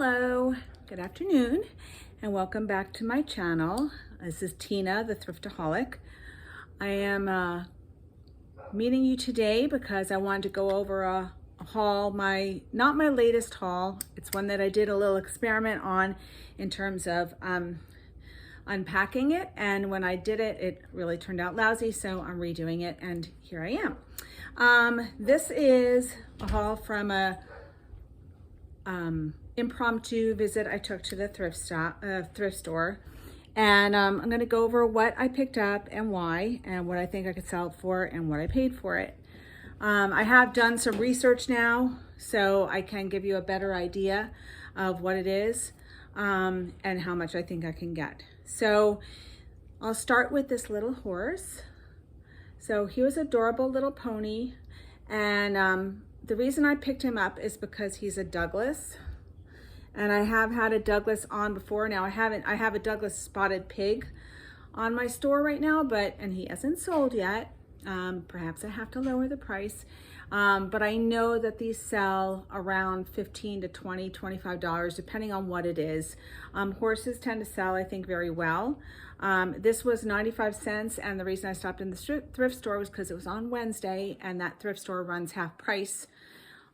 Hello, good afternoon, and welcome back to my channel. This is Tina, the Thrifta-haulic. I am meeting you today because I wanted to go over a haul, not my latest haul. It's one that I did a little experiment on in terms of unpacking it, and when I did it, it really turned out lousy, so I'm redoing it, and here I am. This is a haul from a impromptu visit I took to the thrift store, and I'm going to go over what I picked up and why, and what I think I could sell it for, and what I paid for it. I have done some research now, so I can give you a better idea of what it is and how much I think I can get. So I'll start with this little horse. So he was an adorable little pony, and the reason I picked him up is because he's a Douglas, and I have had a Douglas on before. Now I have a Douglas spotted pig on my store right now, and he hasn't sold yet. Perhaps I have to lower the price, but I know that these sell around $15 to $20, $25, depending on what it is. Horses tend to sell, I think, very well. This was 95 cents, and the reason I stopped in the thrift store was because it was on Wednesday, and that thrift store runs half price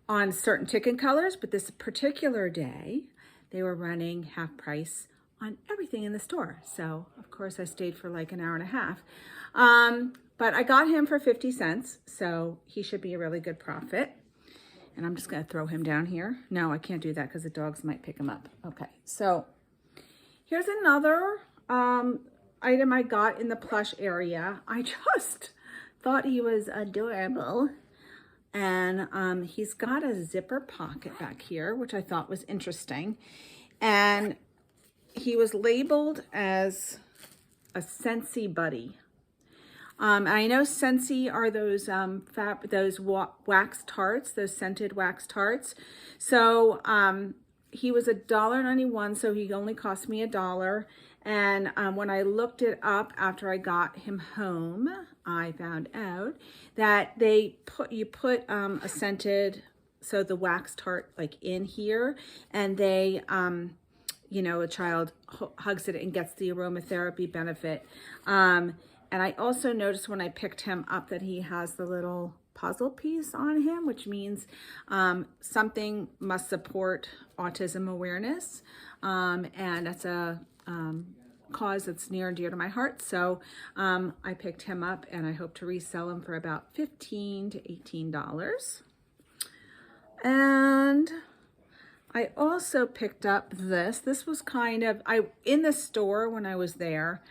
on certain chicken colors, but this particular day, they were running half price on everything in the store. So, of course, I stayed for like an hour and a half. But I got him for 50 cents, so he should be a really good profit. And I'm just gonna throw him down here. No, I can't do that because the dogs might pick him up. Okay, so here's another item I got in the plush area. I just thought he was adorable. And he's got a zipper pocket back here, which I thought was interesting. And he was labeled as a Scentsy Buddy. And I know Scentsy are those wax tarts, those scented wax tarts. So he was $1.91, so he only cost me $1. And when I looked it up after I got him home, I found out that you put a scented, so the wax tart like in here, and they, a child hugs it and gets the aromatherapy benefit. And I also noticed when I picked him up that he has the little puzzle piece on him, which means something must support autism awareness. And that's a cause that's near and dear to my heart. So I picked him up, and I hope to resell him for about $15 to $18. And I also picked up this. This was kind of, in the store when I was there,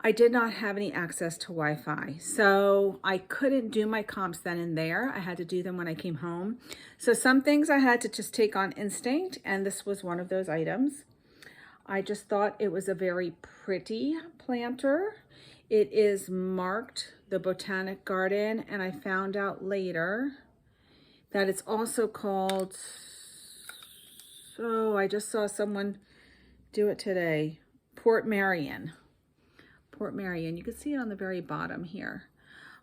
I did not have any access to Wi-Fi. So I couldn't do my comps then and there. I had to do them when I came home. So some things I had to just take on instinct, and this was one of those items. I just thought it was a very pretty planter. It is marked the Botanic Garden, and I found out later that it's also called, so I just saw someone do it today, Port Marion. Port Marion, you can see it on the very bottom here.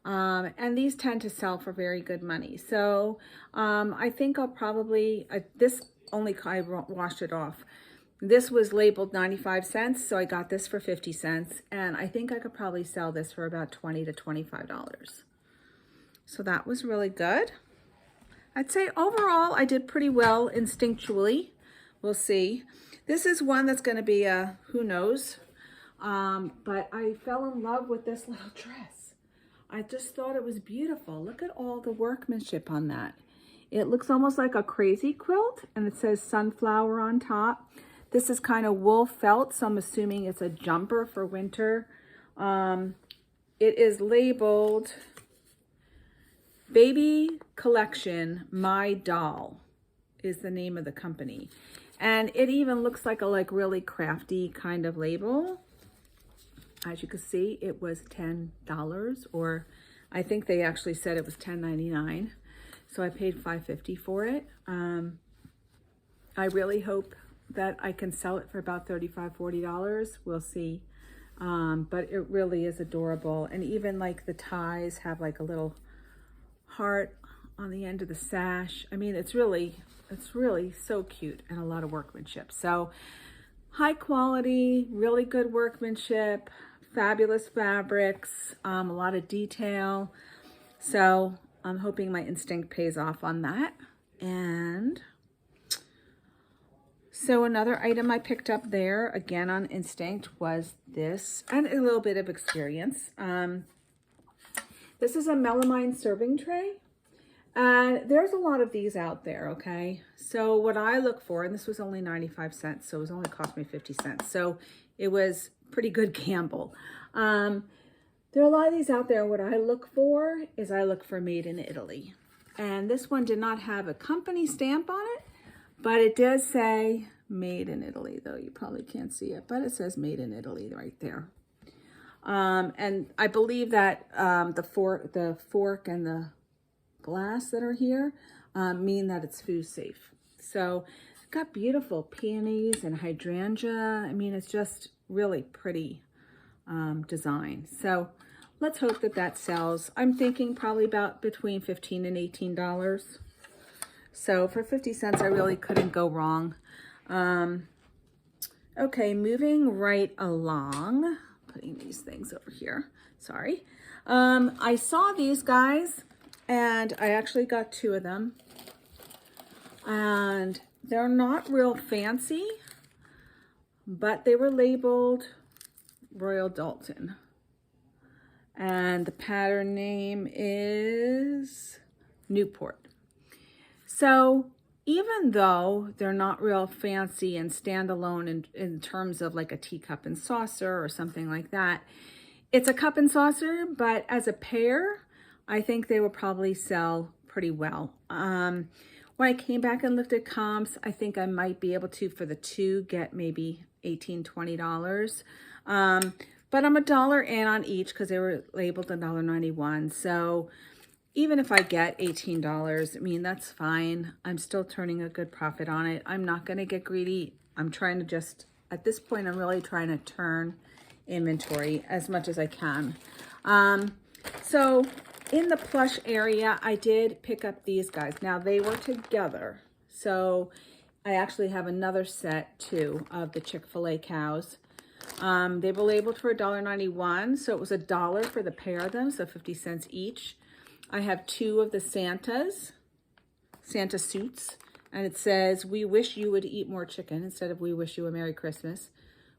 And these tend to sell for very good money. So I think I'll probably, I washed it off. This was labeled 95 cents, so I got this for 50 cents, and I think I could probably sell this for about $20 to $25. So that was really good. I'd say overall I did pretty well instinctually. We'll see. This is one that's going to be a who knows, but I fell in love with this little dress. I just thought it was beautiful. Look at all the workmanship on that. It looks almost like a crazy quilt, and it says sunflower on top. This is kind of wool felt, so I'm assuming it's a jumper for winter. It is labeled Baby Collection My Doll is the name of the company. And it even looks like a really crafty kind of label. As you can see, it was $10, or I think they actually said it was $10.99. So I paid $5.50 for it. I really hope that I can sell it for about $35, $40. We'll see. But it really is adorable. And even like the ties have like a little heart on the end of the sash. I mean, it's really It's really so cute and a lot of workmanship. So high quality, really good workmanship, fabulous fabrics, a lot of detail. So I'm hoping my instinct pays off on that. And so another item I picked up there, again on instinct, was this, and a little bit of experience. This is a melamine serving tray. And there's a lot of these out there, okay? So what I look for, and this was only 95 cents, so it was only cost me 50 cents. So it was pretty good gamble. There are a lot of these out there. What I look for is I look for made in Italy. And this one did not have a company stamp on it, but it does say made in Italy, though you probably can't see it, but it says made in Italy right there. And I believe that the fork and the glass that are here mean that it's food safe. So it's got beautiful peonies and hydrangea. I mean, it's just really pretty design. So let's hope that that sells. I'm thinking probably about between $15 and $18. So for 50 cents, I really couldn't go wrong. Okay, moving right along, putting these things over here. Sorry. I saw these guys, and I actually got 2 of them. And they're not real fancy, but they were labeled Royal Dalton. And the pattern name is Newport. So even though they're not real fancy and standalone in terms of like a teacup and saucer or something like that, it's a cup and saucer, but as a pair, I think they will probably sell pretty well. When I came back and looked at comps, I think I might be able to, for the 2, get maybe $18, $20. But I'm $1 in on each because they were labeled $1.91. So even if I get $18, I mean, that's fine. I'm still turning a good profit on it. I'm not going to get greedy. I'm trying to just, at this point, I'm really trying to turn inventory as much as I can. So in the plush area, I did pick up these guys. Now they were together. So I actually have another set too of the Chick-fil-A cows. They were labeled for $1.91. So it was $1 for the pair of them. So 50 cents each. I have 2 of the Santa suits. And it says, we wish you would eat more chicken instead of we wish you a Merry Christmas.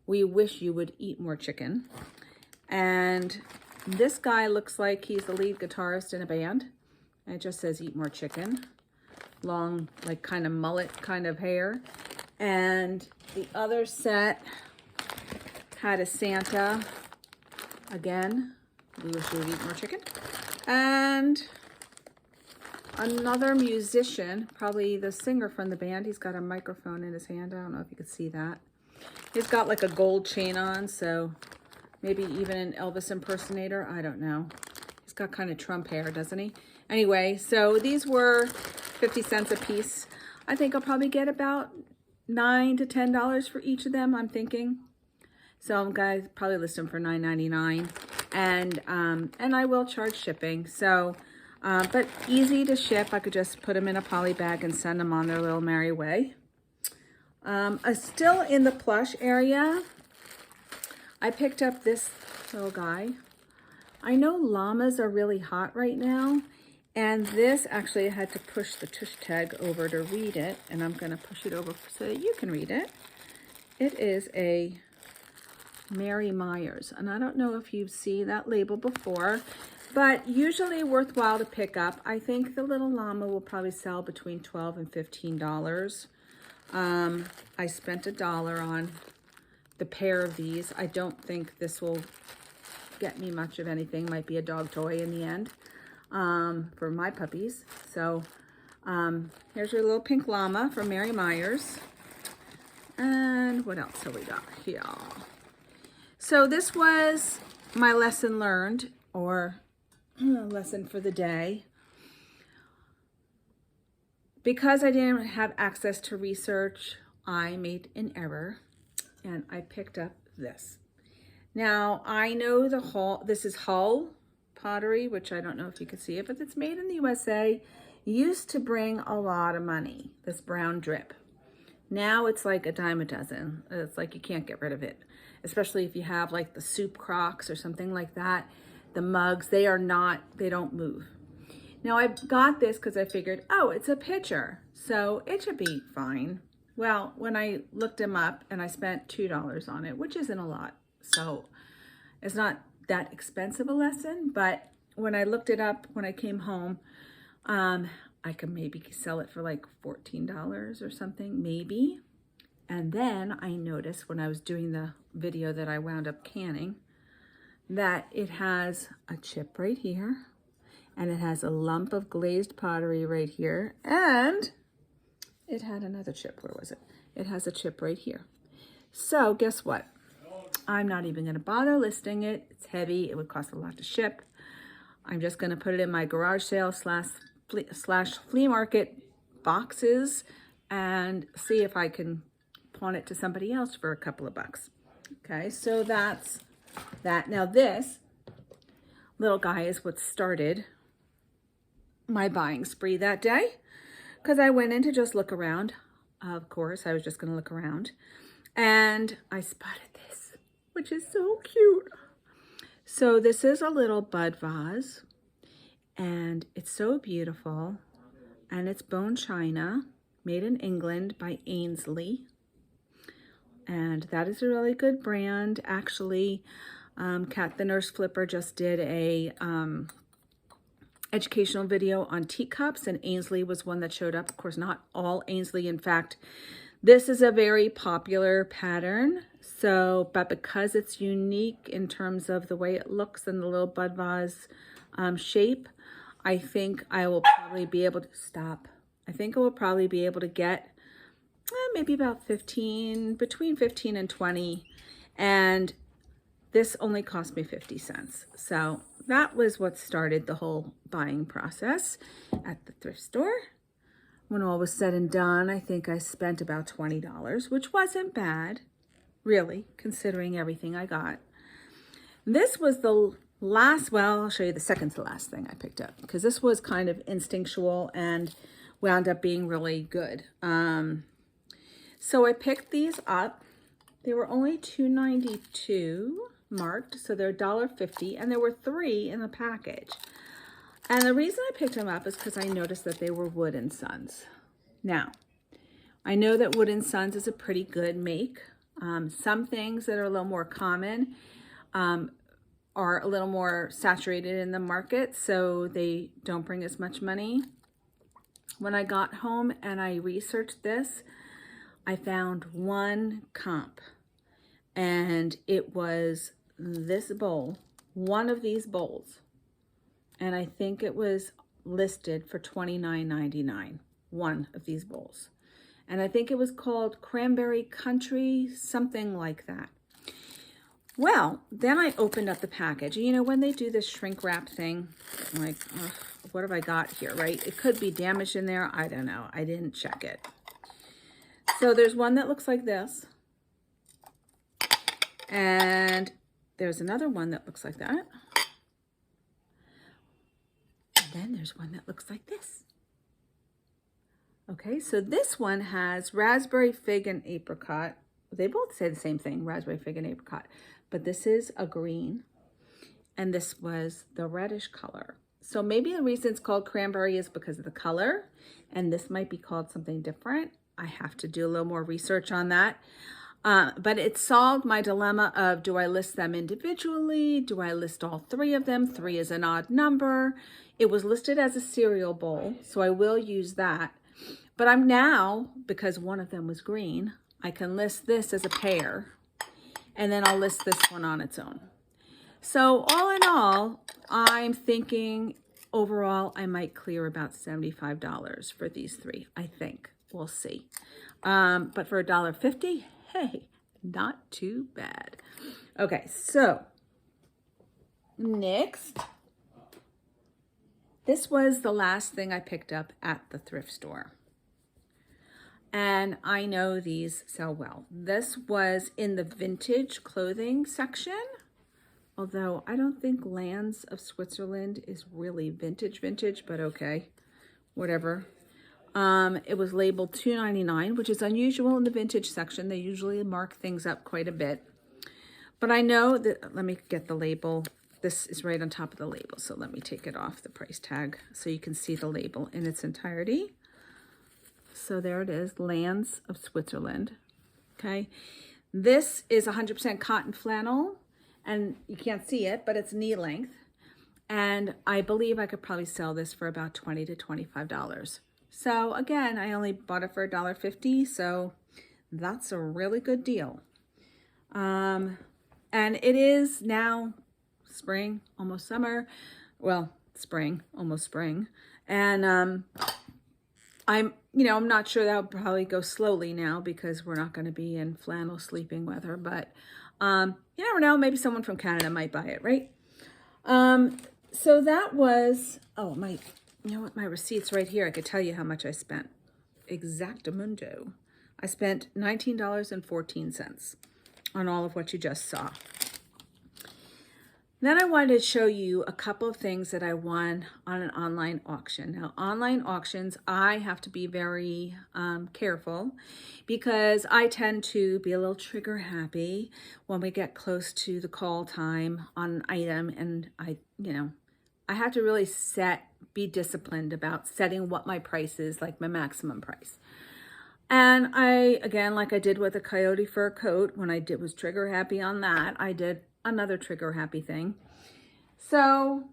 We wish you would eat more chicken. And this guy looks like he's the lead guitarist in a band. And it just says eat more chicken. Long, like kind of mullet kind of hair. And the other set had a Santa. Again, we wish you would eat more chicken. And another musician, probably the singer from the band. He's got a microphone in his hand. I don't know if you could see that. He's got like a gold chain on, so maybe even an Elvis impersonator. I don't know. He's got kind of Trump hair, doesn't he? Anyway, so these were 50 cents a piece. I think I'll probably get about $9 to $10 for each of them, I'm thinking. So I'm going to probably list them for $9.99. And I will charge shipping. So, but easy to ship. I could just put them in a poly bag and send them on their little merry way. Still in the plush area, I picked up this little guy. I know llamas are really hot right now. And this, actually, I had to push the tush tag over to read it. And I'm going to push it over so that you can read it. It is a Mary Myers, and I don't know if you've seen that label before, but usually worthwhile to pick up. I think the little llama will probably sell between $12 and $15. I spent $1 on the pair of these. I don't think this will get me much of anything. Might be a dog toy in the end for my puppies. So here's your little pink llama from Mary Myers. And what else have we got here? So this was my lesson learned, or lesson for the day. Because I didn't have access to research, I made an error and I picked up this. Now I know this is Hull pottery, which I don't know if you can see it, but it's made in the USA. used to bring a lot of money, this brown drip. Now it's like a dime a dozen. It's like you can't get rid of it, especially if you have like the soup crocks or something like that. The mugs, they don't move. Now I got this because I figured, oh, it's a pitcher, so it should be fine. Well, when I looked them up and I spent $2 on it, which isn't a lot, so it's not that expensive a lesson, but when I looked it up, when I came home, I could maybe sell it for like $14 or something, maybe. And then I noticed when I was doing the video that I wound up canning, that it has a chip right here, and it has a lump of glazed pottery right here, and it had another chip. Where was it? It has a chip right here. So guess what? I'm not even going to bother listing it. It's heavy. It would cost a lot to ship. I'm just going to put it in my garage sale slash flea market boxes and see if I can pawn it to somebody else for a couple of bucks. Okay, so that's that. Now this little guy is what started my buying spree that day, because I went in to just look around. Of course, I was just going to look around, and I spotted this, which is so cute. So this is a little bud vase, and it's so beautiful, and it's bone china, made in England by Ainsley, and that is a really good brand. Actually, Kat the Nurse Flipper just did a educational video on teacups, and Ainsley was one that showed up. Of course, not all Ainsley. In fact, this is a very popular pattern. So, but because it's unique in terms of the way it looks and the little bud vase shape, I think I will probably be able to stop. I think I will probably be able to get maybe about between 15 and 20. And this only cost me 50 cents. So that was what started the whole buying process at the thrift store. When all was said and done, I think I spent about $20, which wasn't bad, really, considering everything I got. This was the last, well, I'll show you the second to last thing I picked up, because this was kind of instinctual and wound up being really good. So I picked these up. They were only $2.92 marked, so they're $1.50, and there were 3 in the package. And the reason I picked them up is because I noticed that they were Wood & Sons. Now, I know that Wood & Sons is a pretty good make. Some things that are a little more common are a little more saturated in the market, so they don't bring as much money. When I got home and I researched this, I found one comp, and it was this bowl, one of these bowls, and I think it was listed for $29.99, one of these bowls, and I think it was called Cranberry Country, something like that. Well, then I opened up the package. You know, when they do this shrink wrap thing, I'm like, what have I got here, right? It could be damaged in there. I don't know. I didn't check it. So there's one that looks like this. And there's another one that looks like that. And then there's one that looks like this. Okay, so this one has raspberry, fig, and apricot. They both say the same thing, raspberry, fig, and apricot. But this is a green, and this was the reddish color. So maybe the reason it's called cranberry is because of the color, and this might be called something different. I have to do a little more research on that. But it solved my dilemma of, do I list them individually? Do I list all 3 of them? 3 is an odd number. It was listed as a cereal bowl, so I will use that. But I'm now, because one of them was green, I can list this as a pair, and then I'll list this one on its own. So all in all, I'm thinking overall I might clear about $75 for these 3, I think. We'll see. But for $1.50, hey, not too bad. Okay, so next, this was the last thing I picked up at the thrift store. And I know these sell well. This was in the vintage clothing section, although I don't think Lands of Switzerland is really vintage, but okay, whatever. It was labeled $2.99, which is unusual in the vintage section. They usually mark things up quite a bit. But I know that, let me get the label. This is right on top of the label, so let me take it off the price tag so you can see the label in its entirety. So there it is, Lands of Switzerland. Okay, this is 100% cotton flannel, and you can't see it, but it's knee length. And I believe I could probably sell this for about $20 to $25. So again, I only bought it for $1.50, so that's a really good deal. And it is now spring, almost summer. Well, spring, almost spring. And I'm not sure that will probably go slowly now because we're not going to be in flannel sleeping weather. But you never know. Maybe someone from Canada might buy it, right? So that was, oh, you know what? My receipt's right here. I could tell you how much I spent. Exactamundo. I spent $19.14 on all of what you just saw. Then I wanted to show you a couple of things that I won on an online auction. Now, online auctions, I have to be very careful because I tend to be a little trigger happy when we get close to the call time on an item. And I have to really be disciplined about setting what my price is, like my maximum price. And again, like I did with the coyote fur coat, when I was trigger happy on that, I did another trigger happy thing. So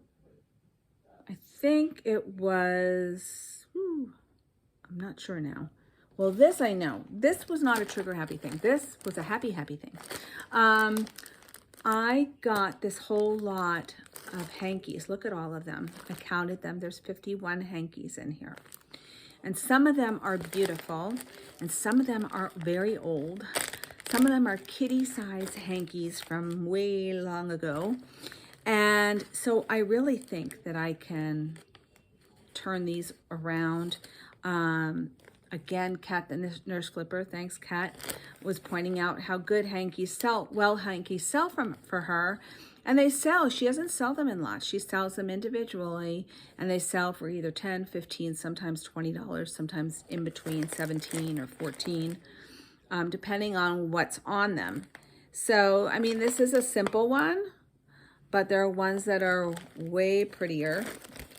I think it was, I'm not sure now. Well, this I know. This was not a trigger happy thing. This was a happy thing. I got this whole lot of hankies. Look at all of them. I counted them. There's 51 hankies in here. And some of them are beautiful, and some of them are very old. Some of them are kitty size hankies from way long ago. And so I really think that I can turn these around. Again, Kat, the nurse flipper, thanks Kat, was pointing out how good hankies sell. Well, hankies sell for her. And they sell. She doesn't sell them in lots. She sells them individually, and they sell for either $10, $15, sometimes $20, sometimes in between $17 or $14. Depending on what's on them. So, I mean, this is a simple one, but there are ones that are way prettier.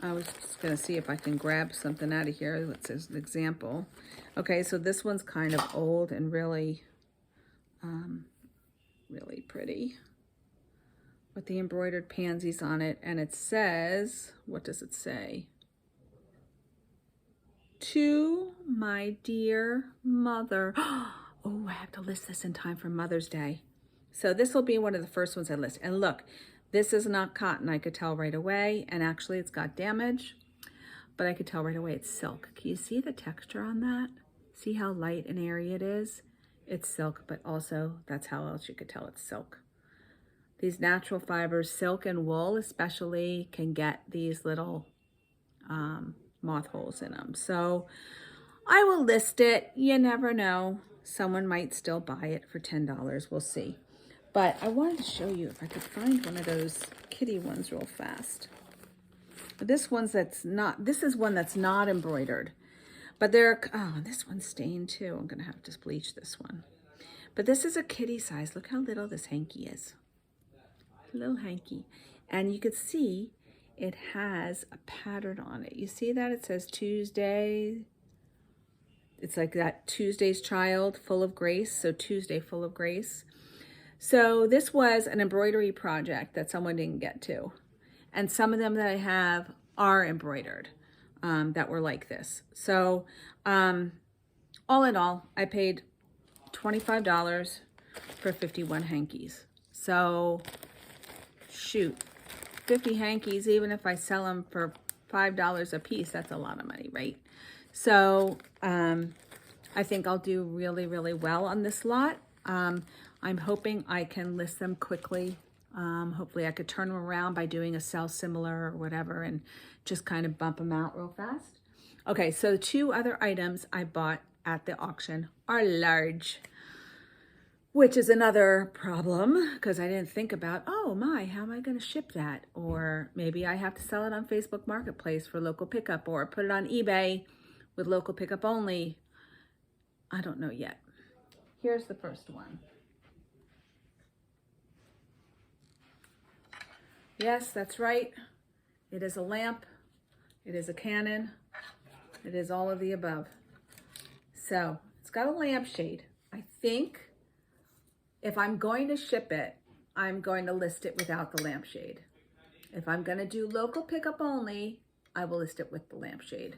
I was just going to see if I can grab something out of here. Let's say an example. Okay, so this one's kind of old and really, really pretty with the embroidered pansies on it. And it says, what does it say? To my dear mother. Oh, I have to list this in time for Mother's Day. So this will be one of the first ones I list. And look, this is not cotton. I could tell right away. And actually it's got damage, but I could tell right away it's silk. Can you see the texture on that? See how light and airy it is? It's silk, but also that's how else you could tell it's silk. These natural fibers, silk and wool especially, can get these little moth holes in them. So I will list it. You never know. Someone might still buy it for $10. We'll see. But I wanted to show you if I could find one of those kitty ones real fast. This is one that's not embroidered. But this one's stained too. I'm going to have to bleach this one. But this is a kitty size. Look how little this hanky is. Little hanky. And you could see it has a pattern on it. You see that? It says Tuesday. It's like that Tuesday's child, full of grace. So Tuesday, full of grace. So this was an embroidery project that someone didn't get to. And some of them that I have are embroidered that were like this. So all in all, I paid $25 for 51 hankies. So shoot, 50 hankies, even if I sell them for $5 a piece, that's a lot of money, right? So I think I'll do really, really well on this lot. I'm hoping I can list them quickly. Hopefully I could turn them around by doing a sell similar or whatever and just kind of bump them out real fast. Okay, so 2 other items I bought at the auction are large. which is another problem because I didn't think about, oh my, how am I going to ship that? Or maybe I have to sell it on Facebook Marketplace for local pickup or put it on eBay with local pickup only. I don't know yet. Here's the first one. Yes, that's right. It is a lamp. It is a Canon. It is all of the above. So it's got a lampshade. I think if I'm going to ship it, I'm going to list it without the lampshade. If I'm going to do local pickup only, I will list it with the lampshade.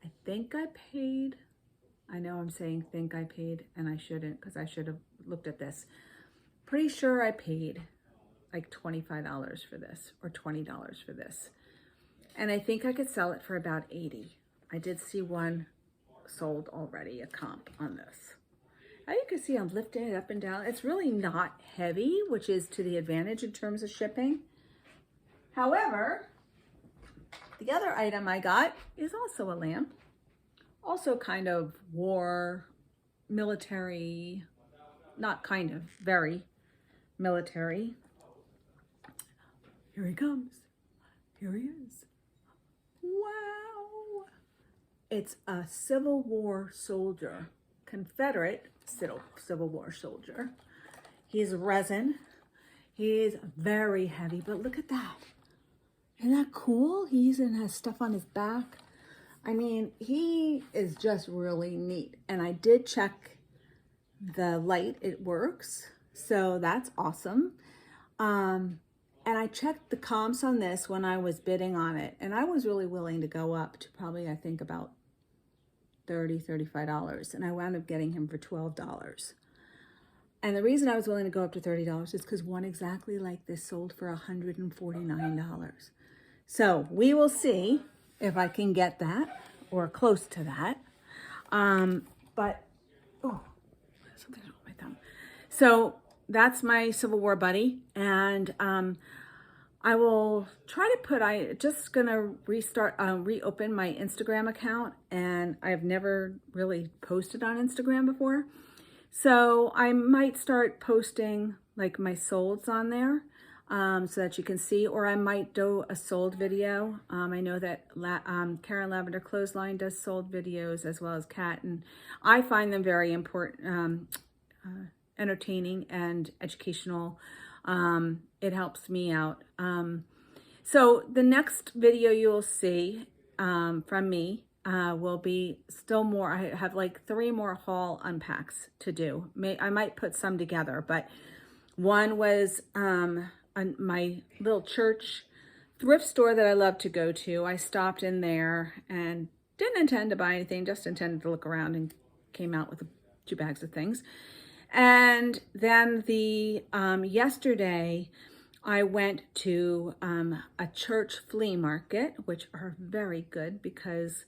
I think I paid, I know I'm saying think I paid, and I shouldn't because I should have looked at this. Pretty sure I paid like $25 for this or $20 for this. And I think I could sell it for about $80. I did see one sold already, a comp on this. As you can see, I'm lifting it up and down. It's really not heavy, which is to the advantage in terms of shipping. However, the other item I got is also a lamp. Also kind of war, military, not kind of, very military. Here he comes. Here he is. Wow. It's a Civil War soldier, Confederate Civil War soldier. He's resin. He's very heavy, but look at that. Isn't that cool? He even has stuff on his back. I mean, he is just really neat. And I did check the light. It works. So that's awesome. And I checked the comps on this when I was bidding on it. And I was really willing to go up to probably, I think, about $30, $35. And I wound up getting him for $12. And the reason I was willing to go up to $30 is because one exactly like this sold for $149. So we will see if I can get that or close to that. But, oh, something's wrong with my thumb. So that's my Civil War buddy. And I will try to put, just gonna reopen my Instagram account, and I've never really posted on Instagram before. So I might start posting like my solds on there so that you can see, or I might do a sold video. I know that Karen Lavender Clothesline does sold videos as well as Kat, and I find them very important, entertaining and educational. It helps me out. So the next video you'll see from me will be still more. I have like 3 more haul unpacks to do. I might put some together, but one was my little church thrift store that I love to go to. I stopped in there and didn't intend to buy anything, just intended to look around, and came out with 2 bags of things. And then yesterday I went to a church flea market, which are very good because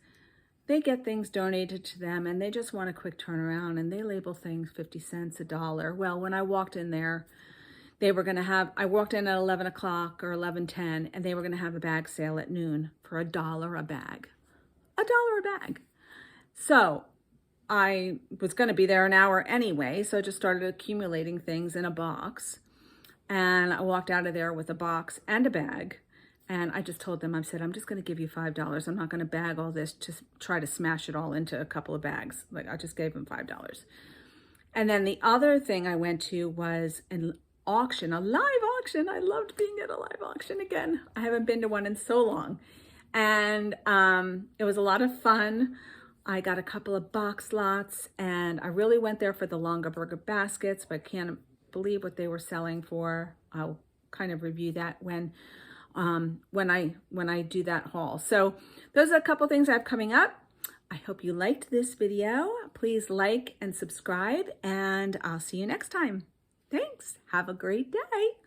they get things donated to them and they just want a quick turnaround, and they label things 50 cents, $1. Well, when I walked in there, they were going to have, I walked in at 11 o'clock or 11:10, and they were going to have a bag sale at noon for $1 a bag. $1 a bag. So I was going to be there an hour anyway, so I just started accumulating things in a box. And I walked out of there with a box and a bag. And I just told them, I said, I'm just going to give you $5. I'm not going to bag all this to try to smash it all into a couple of bags. Like, I just gave them $5. And then the other thing I went to was an auction, a live auction. I loved being at a live auction again. I haven't been to one in so long. And it was a lot of fun. I got a couple of box lots, and I really went there for the Longaberger baskets, but I can't believe what they were selling for. I'll kind of review that when I do that haul. So those are a couple things I have coming up. I hope you liked this video. Please like and subscribe, and I'll see you next time. Thanks. Have a great day.